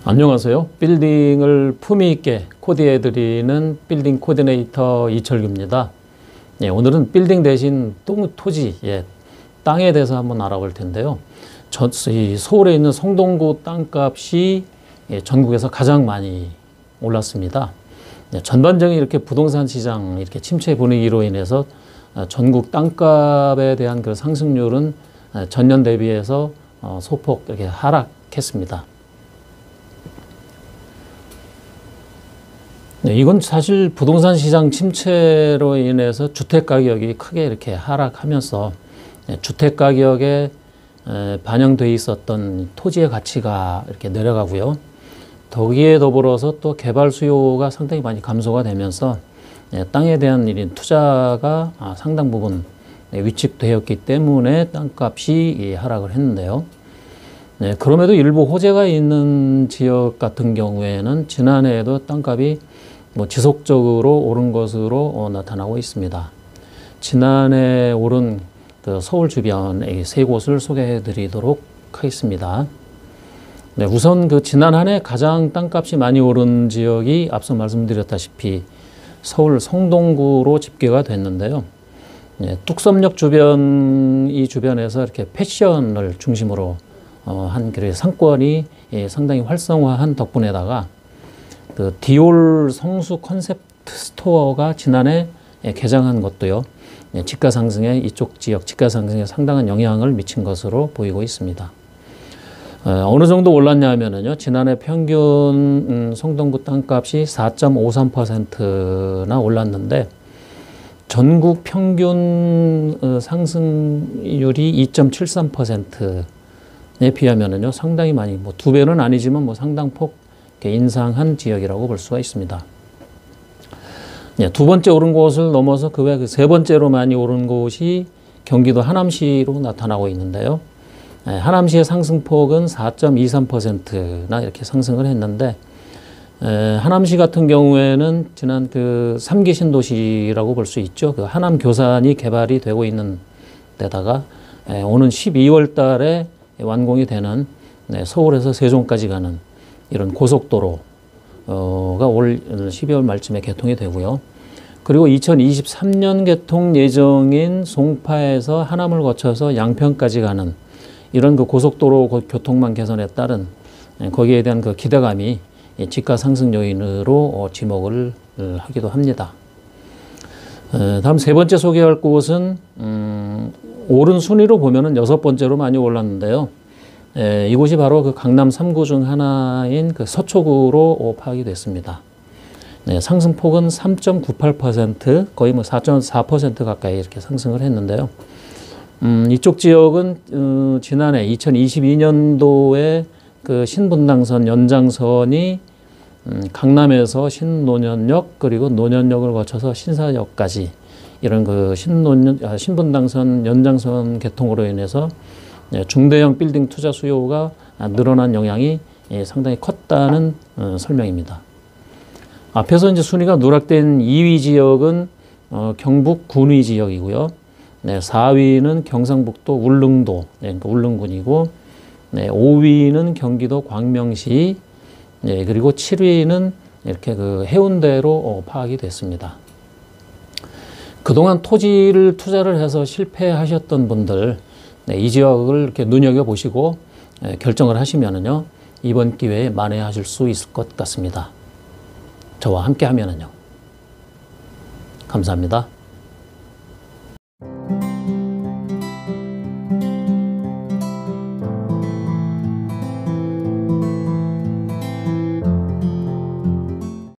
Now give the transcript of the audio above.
안녕하세요. 빌딩을 품위 있게 코디해드리는 빌딩 코디네이터 이철규입니다. 오늘은 빌딩 대신 토지, 땅에 대해서 한번 알아볼 텐데요. 서울에 있는 성동구 땅값이 전국에서 가장 많이 올랐습니다. 전반적인 이렇게 부동산 시장 이렇게 침체 분위기로 인해서 전국 땅값에 대한 그 상승률은 전년 대비해서 소폭 이렇게 하락했습니다. 이건 사실 부동산 시장 침체로 인해서 주택 가격이 크게 이렇게 하락하면서 주택 가격에 반영돼 있었던 토지의 가치가 이렇게 내려가고요. 거기에 더불어서 또 개발 수요가 상당히 많이 감소가 되면서 땅에 대한 투자가 상당 부분 위축되었기 때문에 땅값이 하락을 했는데요. 그럼에도 일부 호재가 있는 지역 같은 경우에는 지난해에도 땅값이 지속적으로 오른 것으로 나타나고 있습니다. 지난해 오른 그 서울 주변의 세 곳을 소개해 드리도록 하겠습니다. 우선 그 지난 한 해 가장 땅값이 많이 오른 지역이 앞서 말씀드렸다시피 서울 성동구로 집계가 됐는데요. 뚝섬역 이 주변에서 이렇게 패션을 중심으로 한 상권이 상당히 활성화한 덕분에다가 그 디올 성수 컨셉트 스토어가 지난해 개장한 것도요. 집가 상승에 이쪽 지역 집가 상승에 상당한 영향을 미친 것으로 보이고 있습니다. 어느 정도 올랐냐 하면은요. 지난해 평균 성동구 땅값이 4.53%나 올랐는데 전국 평균 상승률이 2.73%에 비하면은요. 상당히 많이 두 배는 아니지만 상당폭 인상한 지역이라고 볼 수가 있습니다. 두 번째 오른 곳을 넘어서 그 외 세 번째로 많이 오른 곳이 경기도 하남시로 나타나고 있는데요. 하남시의 상승폭은 4.23%나 이렇게 상승을 했는데 하남시 같은 경우에는 지난 그 3기 신도시라고 볼 수 있죠. 그 하남 교산이 개발이 되고 있는 데다가 오는 12월 달에 완공이 되는 서울에서 세종까지 가는 이런 고속도로가 올 12월 말쯤에 개통이 되고요. 그리고 2023년 개통 예정인 송파에서 하남을 거쳐서 양평까지 가는 이런 그 고속도로 교통망 개선에 따른 거기에 대한 그 기대감이 집가 상승 요인으로 지목을 하기도 합니다. 다음 세 번째 소개할 곳은 오른 순위로 보면은 6번째로 많이 올랐는데요. 이곳이 바로 그 강남 3구 중 하나인 그 서초구로 파악이 됐습니다. 상승폭은 3.98%, 거의 4.4% 가까이 이렇게 상승을 했는데요. 이쪽 지역은 지난해 2022년도에 그 신분당선 연장선이 강남에서 신논현역 그리고 논현역을 거쳐서 신사역까지 이런 그 신분당선 연장선 개통으로 인해서 중대형 빌딩 투자 수요가 늘어난 영향이 상당히 컸다는 설명입니다. 앞에서 이제 순위가 누락된 2위 지역은 경북 군위 지역이고요. 4위는 경상북도 울릉도, 그러니까 울릉군이고, 5위는 경기도 광명시, 그리고 7위는 이렇게 그 해운대로 파악이 됐습니다. 그동안 토지를 투자를 해서 실패하셨던 분들, 이 지역을 이렇게 눈여겨보시고 결정을 하시면은요, 이번 기회에 만회하실 수 있을 것 같습니다. 저와 함께 하면은요. 감사합니다.